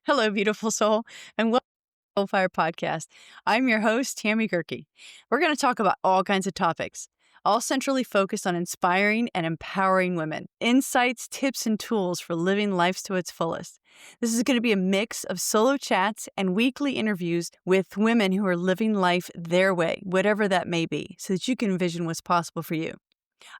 Hello, beautiful soul, and welcome to the SoulFire podcast. I'm your host, Tammy Goerke. We're going to talk about all kinds of topics, all centrally focused on inspiring and empowering women, insights, tips, and tools for living life to its fullest. This is going to be a mix of solo chats and weekly interviews with women who are living life their way, whatever that may be, so that you can envision what's possible for you.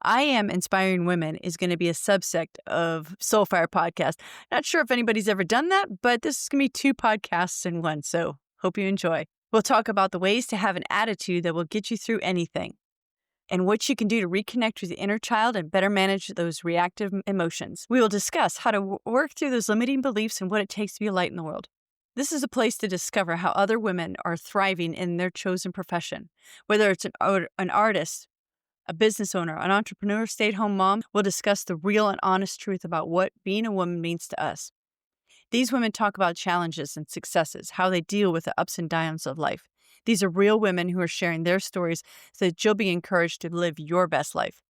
I Am Inspiring Women is going to be a subsect of SoulFire podcast. Not sure if anybody's ever done that, but this is going to be two podcasts in one, so hope you enjoy. We'll talk about the ways to have an attitude that will get you through anything and what you can do to reconnect with your inner child and better manage those reactive emotions. We will discuss how to work through those limiting beliefs and what it takes to be a light in the world. This is a place to discover how other women are thriving in their chosen profession, whether it's an artist, a business owner, an entrepreneur, stay-at-home mom. Will discuss the real and honest truth about what being a woman means to us. These women talk about challenges and successes, how they deal with the ups and downs of life. These are real women who are sharing their stories so that you'll be encouraged to live your best life.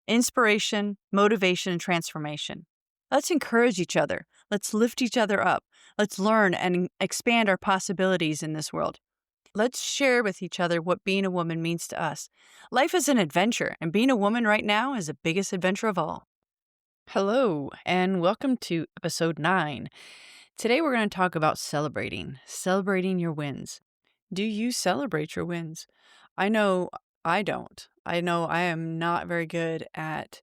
Inspiration, motivation, and transformation. Let's encourage each other. Let's lift each other up. Let's learn and expand our possibilities in this world. Let's share with each other what being a woman means to us. Life is an adventure, and being a woman right now is the biggest adventure of all. Hello, and welcome to episode 9. Today we're going to talk about celebrating your wins. Do you celebrate your wins? I know I don't. I know I am not very good at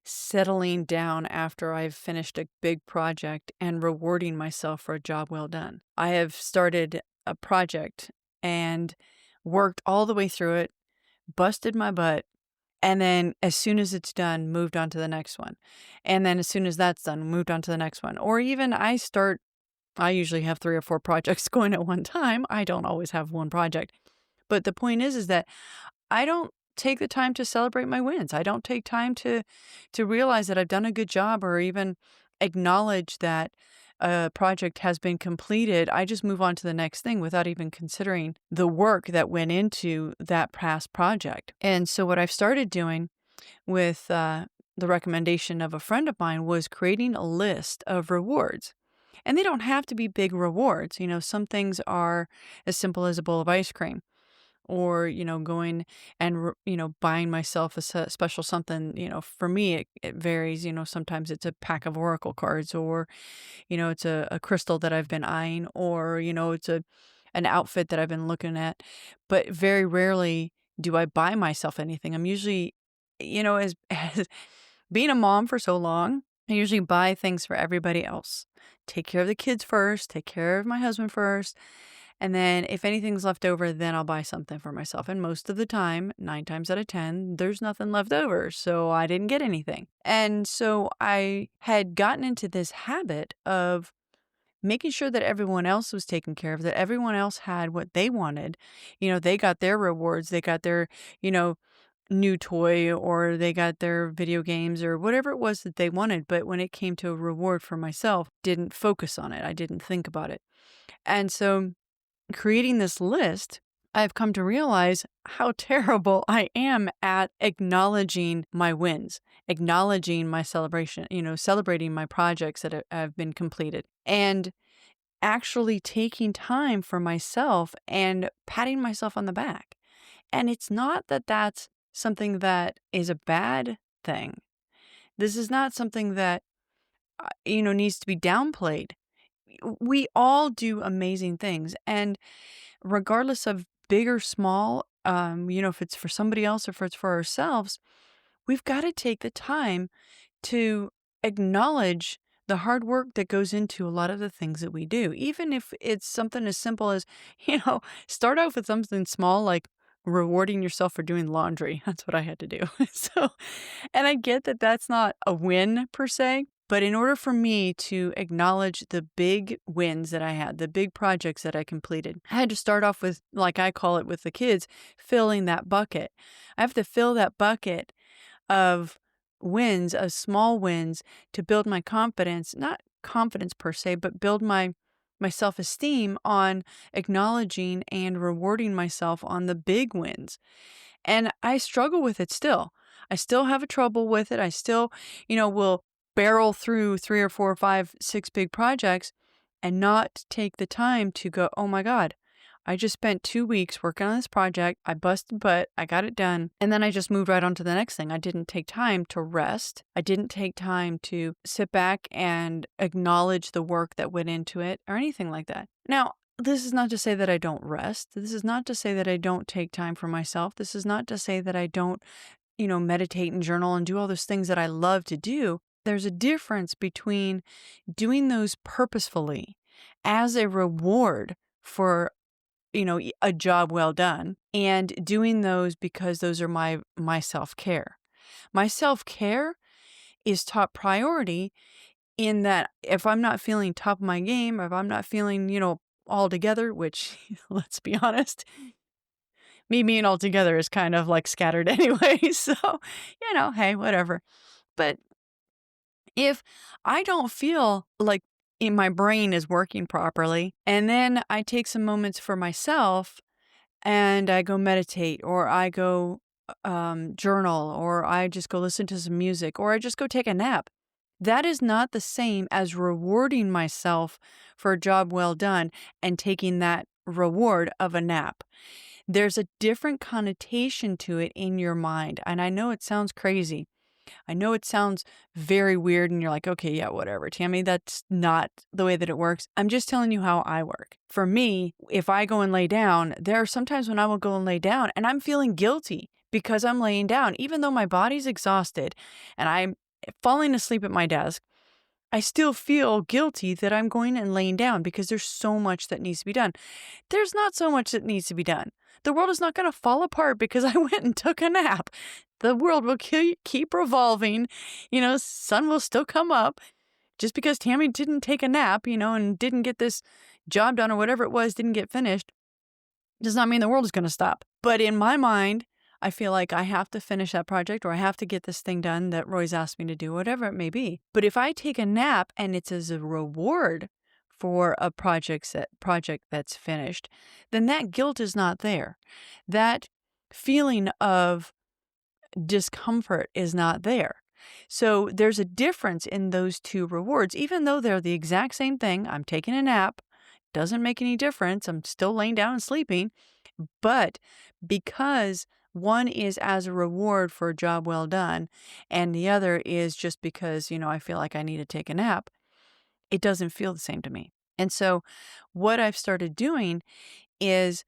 settling down after I've finished a big project and rewarding myself for a job well done. I have started a project and worked all the way through it, busted my butt, and then as soon as it's done, moved on to the next one. And then as soon as that's done, moved on to the next one. Or even I usually have 3 or 4 projects going at one time. I don't always have one project. But the point is that I don't take the time to celebrate my wins. I don't take time to realize that I've done a good job or even acknowledge that a project has been completed. I just move on to the next thing without even considering the work that went into that past project. And so what I've started doing with the recommendation of a friend of mine was creating a list of rewards. And they don't have to be big rewards. Some things are as simple as a bowl of ice cream. Or, going and, buying myself a special something. For me, it varies. Sometimes it's a pack of oracle cards, or, it's a crystal that I've been eyeing, or, it's an outfit that I've been looking at. But very rarely do I buy myself anything. I'm usually, as being a mom for so long, I usually buy things for everybody else. Take care of the kids first, take care of my husband first. And then if anything's left over, then I'll buy something for myself. And most of the time, 9 times out of 10, there's nothing left over. So I didn't get anything. And so I had gotten into this habit of making sure that everyone else was taken care of, that everyone else had what they wanted. They got their rewards. They got their, new toy, or they got their video games or whatever it was that they wanted. But when it came to a reward for myself, didn't focus on it. I didn't think about it. And so creating this list, I've come to realize how terrible I am at acknowledging my wins, acknowledging my celebration, celebrating my projects that have been completed, and actually taking time for myself and patting myself on the back. And it's not that that's something that is a bad thing. This is not something that, needs to be downplayed. We all do amazing things. And regardless of big or small, if it's for somebody else or if it's for ourselves, we've got to take the time to acknowledge the hard work that goes into a lot of the things that we do. Even if it's something as simple as, start off with something small like rewarding yourself for doing laundry. That's what I had to do. And I get that that's not a win per se. But in order for me to acknowledge the big wins that I had, the big projects that I completed, I had to start off with, like I call it with the kids, filling that bucket. I have to fill that bucket of wins, of small wins, to build my confidence, not confidence per se, but build my self-esteem on acknowledging and rewarding myself on the big wins. And I struggle with it still. I still have a trouble with it. I still, will barrel through 3 or 4 or 5, 6 big projects and not take the time to go, oh my God, I just spent 2 weeks working on this project. I busted butt. I got it done. And then I just moved right on to the next thing. I didn't take time to rest. I didn't take time to sit back and acknowledge the work that went into it or anything like that. Now, this is not to say that I don't rest. This is not to say that I don't take time for myself. This is not to say that I don't, meditate and journal and do all those things that I love to do. There's a difference between doing those purposefully as a reward for a job well done, and doing those because those are my self-care. My self-care is top priority in that if I'm not feeling top of my game, if I'm not feeling, all together, which let's be honest, me being all together is kind of like scattered anyway. So, hey, whatever. But if I don't feel like my brain is working properly, and then I take some moments for myself and I go meditate, or I go journal, or I just go listen to some music, or I just go take a nap. That is not the same as rewarding myself for a job well done and taking that reward of a nap. There's a different connotation to it in your mind. And I know it sounds crazy. I know it sounds very weird and you're like, okay, yeah, whatever, Tammy, that's not the way that it works. I'm just telling you how I work. For me, if I go and lay down, there are sometimes when I will go and lay down and I'm feeling guilty because I'm laying down, even though my body's exhausted and I'm falling asleep at my desk. I still feel guilty that I'm going and laying down because there's so much that needs to be done. There's not so much that needs to be done. The world is not going to fall apart because I went and took a nap. The world will keep revolving. Sun will still come up. Just because Tammy didn't take a nap, and didn't get this job done or whatever it was, didn't get finished, does not mean the world is going to stop. But in my mind, I feel like I have to finish that project or I have to get this thing done that Roy's asked me to do, whatever it may be. But if I take a nap and it's as a reward for a project that's finished, then that guilt is not there. That feeling of discomfort is not there. So there's a difference in those two rewards, even though they're the exact same thing. I'm taking a nap. Doesn't make any difference. I'm still laying down and sleeping. But because one is as a reward for a job well done, and the other is just because, I feel like I need to take a nap, it doesn't feel the same to me. And so what I've started doing is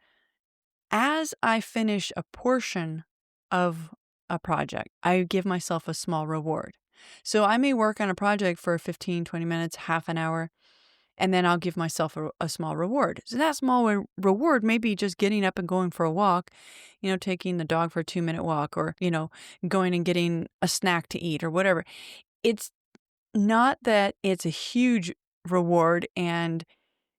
as I finish a portion of a project, I give myself a small reward. So I may work on a project for 15, 20 minutes, half an hour, and then I'll give myself a small reward. So that small reward may be just getting up and going for a walk, taking the dog for a 2-minute walk, or, going and getting a snack to eat or whatever. It's not that it's a huge reward and,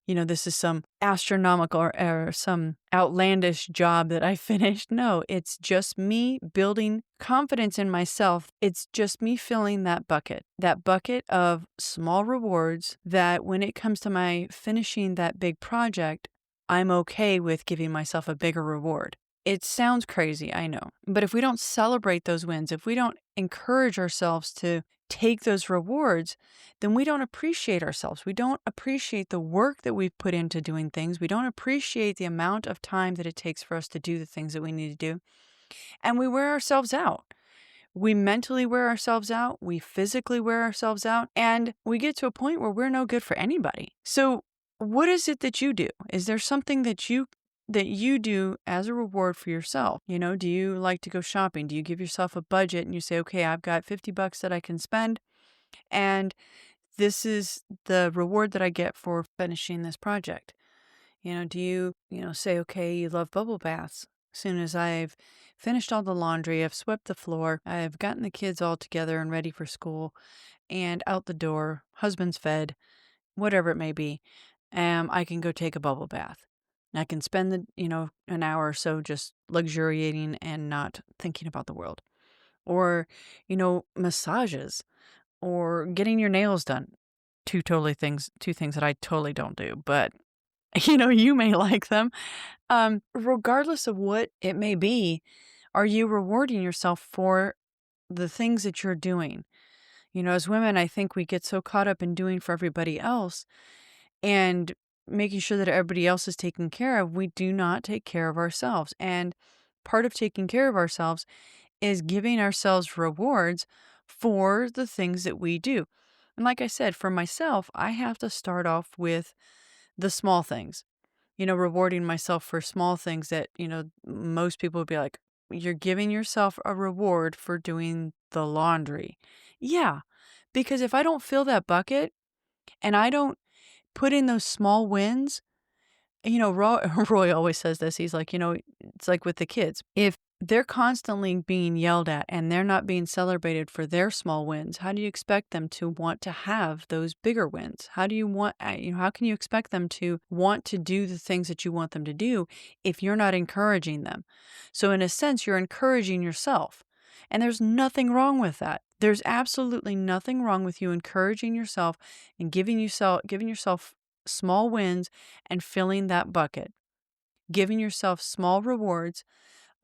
this is some astronomical or some outlandish job that I finished. No, it's just me building confidence in myself. It's just me filling that bucket of small rewards that when it comes to my finishing that big project, I'm okay with giving myself a bigger reward. It sounds crazy, I know. But if we don't celebrate those wins, if we don't encourage ourselves to take those rewards, then we don't appreciate ourselves. We don't appreciate the work that we've put into doing things. We don't appreciate the amount of time that it takes for us to do the things that we need to do. And we wear ourselves out. We mentally wear ourselves out. We physically wear ourselves out. And we get to a point where we're no good for anybody. So what is it that you do? Is there something that you do as a reward for yourself? Do you like to go shopping? Do you give yourself a budget and you say, okay, I've got $50 that I can spend, and this is the reward that I get for finishing this project? Do you, say, okay, you love bubble baths. As soon as I've finished all the laundry, I've swept the floor, I've gotten the kids all together and ready for school and out the door, husband's fed, whatever it may be, I can go take a bubble bath. I can spend an hour or so just luxuriating and not thinking about the world. Or, massages or getting your nails done. Two things that I totally don't do, but you may like them. Regardless of what it may be, are you rewarding yourself for the things that you're doing? As women, I think we get so caught up in doing for everybody else and making sure that everybody else is taken care of, we do not take care of ourselves. And part of taking care of ourselves is giving ourselves rewards for the things that we do. And like I said, for myself, I have to start off with the small things, rewarding myself for small things that, most people would be like, you're giving yourself a reward for doing the laundry. Yeah, because if I don't fill that bucket and I don't put in those small wins, Roy always says this. He's like, it's like with the kids. If they're constantly being yelled at and they're not being celebrated for their small wins, how do you expect them to want to have those bigger wins? How can you expect them to want to do the things that you want them to do if you're not encouraging them? So in a sense, you're encouraging yourself. And there's nothing wrong with that. There's absolutely nothing wrong with you encouraging yourself and giving yourself small wins and filling that bucket, giving yourself small rewards,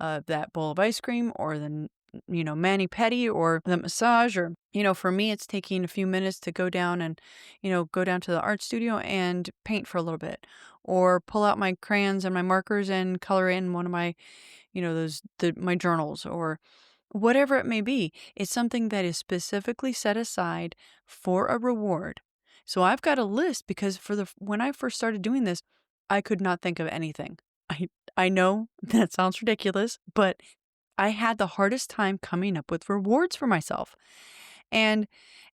that bowl of ice cream or the, mani pedi or the massage, or, for me, it's taking a few minutes to go down and, go down to the art studio and paint for a little bit, or pull out my crayons and my markers and color in one of my, my journals, or whatever it may be. It's something that is specifically set aside for a reward. So I've got a list because when I first started doing this, I could not think of anything. I know that sounds ridiculous, but I had the hardest time coming up with rewards for myself. And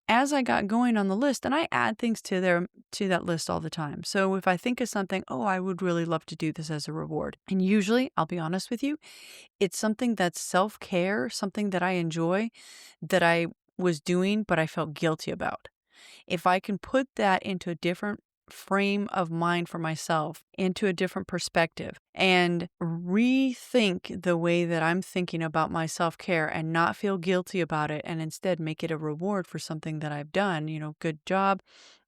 as I got going on the list, and I add things to that list all the time. So if I think of something, oh, I would really love to do this as a reward. And usually, I'll be honest with you, it's something that's self-care, something that I enjoy, that I was doing, but I felt guilty about. If I can put that into a different frame of mind for myself, into a different perspective, and rethink the way that I'm thinking about my self-care and not feel guilty about it, and instead make it a reward for something that I've done, good job,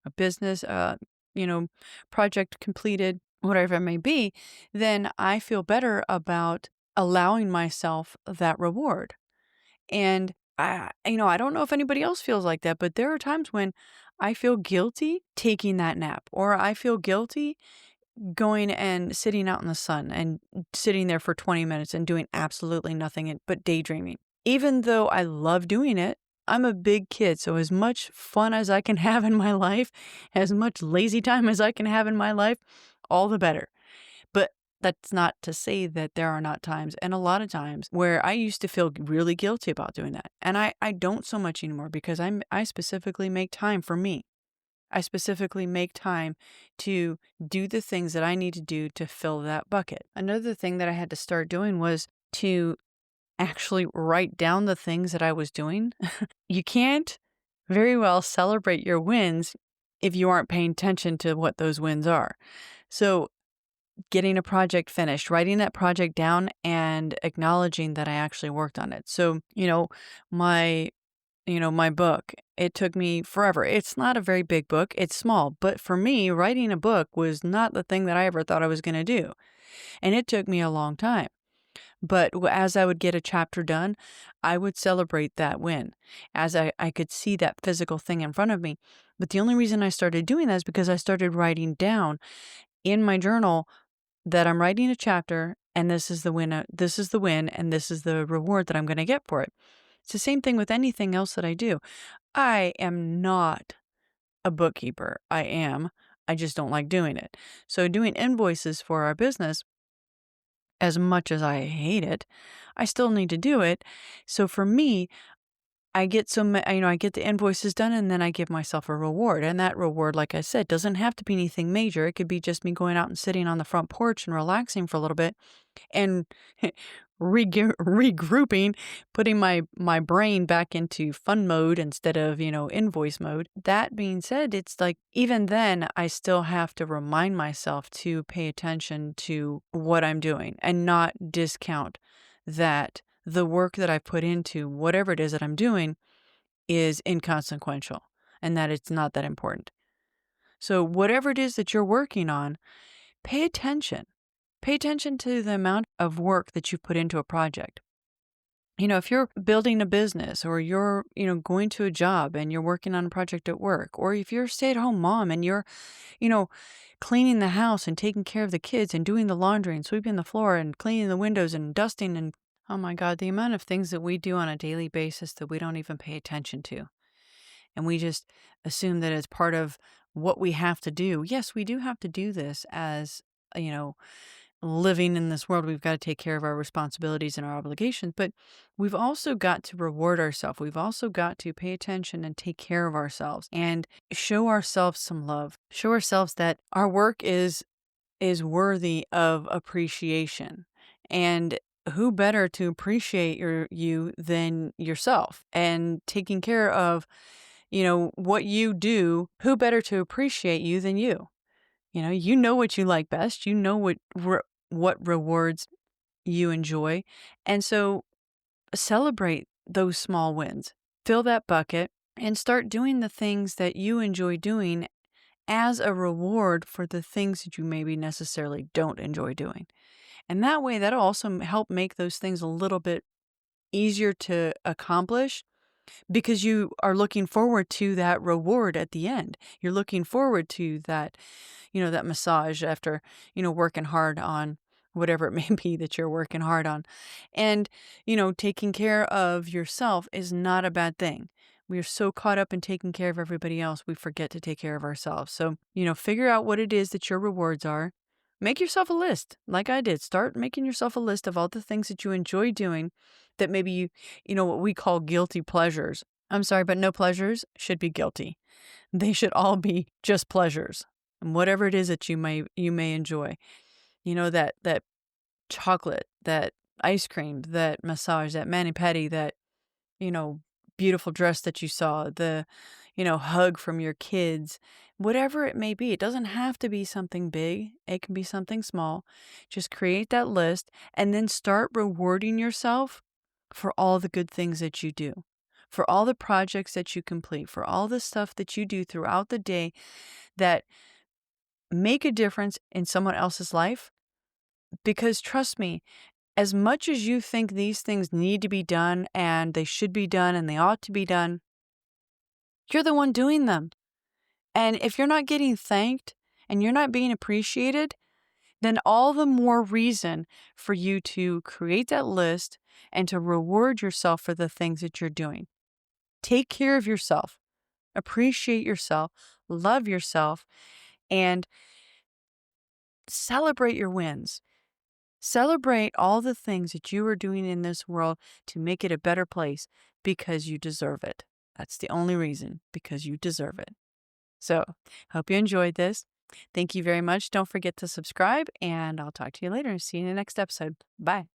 a business, project completed, whatever it may be, then I feel better about allowing myself that reward. And I don't know if anybody else feels like that, but there are times when I feel guilty taking that nap, or I feel guilty going and sitting out in the sun and sitting there for 20 minutes and doing absolutely nothing but daydreaming. Even though I love doing it, I'm a big kid, so as much fun as I can have in my life, as much lazy time as I can have in my life, all the better. But that's not to say that there are not times, and a lot of times, where I used to feel really guilty about doing that. And I don't so much anymore because I specifically make time for me. I specifically make time to do the things that I need to do to fill that bucket. Another thing that I had to start doing was to actually write down the things that I was doing. You can't very well celebrate your wins if you aren't paying attention to what those wins are. So getting a project finished, writing that project down and acknowledging that I actually worked on it. So, my my book, it took me forever. It's not a very big book. It's small, but for me, writing a book was not the thing that I ever thought I was going to do. And it took me a long time. But as I would get a chapter done, I would celebrate that win as I could see that physical thing in front of me. But the only reason I started doing that is because I started writing down in my journal that I'm writing a chapter and this is the win, and this is the reward that I'm going to get for it. It's the same thing with anything else that I do. I am not a bookkeeper. I just don't like doing it. So doing invoices for our business, as much as I hate it, I still need to do it. So for me, I get I get the invoices done and then I give myself a reward. And that reward, like I said, doesn't have to be anything major. It could be just me going out and sitting on the front porch and relaxing for a little bit and regrouping, putting my brain back into fun mode instead of, invoice mode. That being said, it's like, even then I still have to remind myself to pay attention to what I'm doing and not discount that the work that I put into whatever it is that I'm doing is inconsequential and that it's not that important. So whatever it is that you're working on, pay attention. Pay attention to the amount of work that you put into a project. If you're building a business or you're, going to a job and you're working on a project at work, or if you're a stay-at-home mom and you're, you know, cleaning the house and taking care of the kids and doing the laundry and sweeping the floor and cleaning the windows and dusting and oh my God, the amount of things that we do on a daily basis that we don't even pay attention to. And we just assume that it's part of what we have to do. Yes, we do have to do this as, you know, living in this world. We've got to take care of our responsibilities and our obligations, but we've also got to reward ourselves. We've also got to pay attention and take care of ourselves and show ourselves some love. Show ourselves that our work is worthy of appreciation. And who better to appreciate you than yourself? And taking care of, what you do, who better to appreciate you than you? You know what you like best. You know what rewards you enjoy. And so celebrate those small wins. Fill that bucket and start doing the things that you enjoy doing as a reward for the things that you maybe necessarily don't enjoy doing. And that way, that'll also help make those things a little bit easier to accomplish because you are looking forward to that reward at the end. You're looking forward to that, that massage after, working hard on whatever it may be that you're working hard on. And, taking care of yourself is not a bad thing. We are so caught up in taking care of everybody else, we forget to take care of ourselves. So, figure out what it is that your rewards are. Make yourself a list, like I did. Start making yourself a list of all the things that you enjoy doing that maybe what we call guilty pleasures. I'm sorry, but no pleasures should be guilty. They should all be just pleasures. And whatever it is that you may enjoy. That chocolate, that ice cream, that massage, that mani-pedi, that, you know, beautiful dress that you saw, the, hug from your kids, whatever it may be. It doesn't have to be something big. It can be something small. Just create that list and then start rewarding yourself for all the good things that you do, for all the projects that you complete, for all the stuff that you do throughout the day that make a difference in someone else's life. Because trust me, as much as you think these things need to be done and they should be done and they ought to be done, you're the one doing them. And if you're not getting thanked and you're not being appreciated, then all the more reason for you to create that list and to reward yourself for the things that you're doing. Take care of yourself, appreciate yourself, love yourself, and celebrate your wins. Celebrate all the things that you are doing in this world to make it a better place because you deserve it. That's the only reason, because you deserve it. So, hope you enjoyed this. Thank you very much. Don't forget to subscribe, and I'll talk to you later. See you in the next episode. Bye.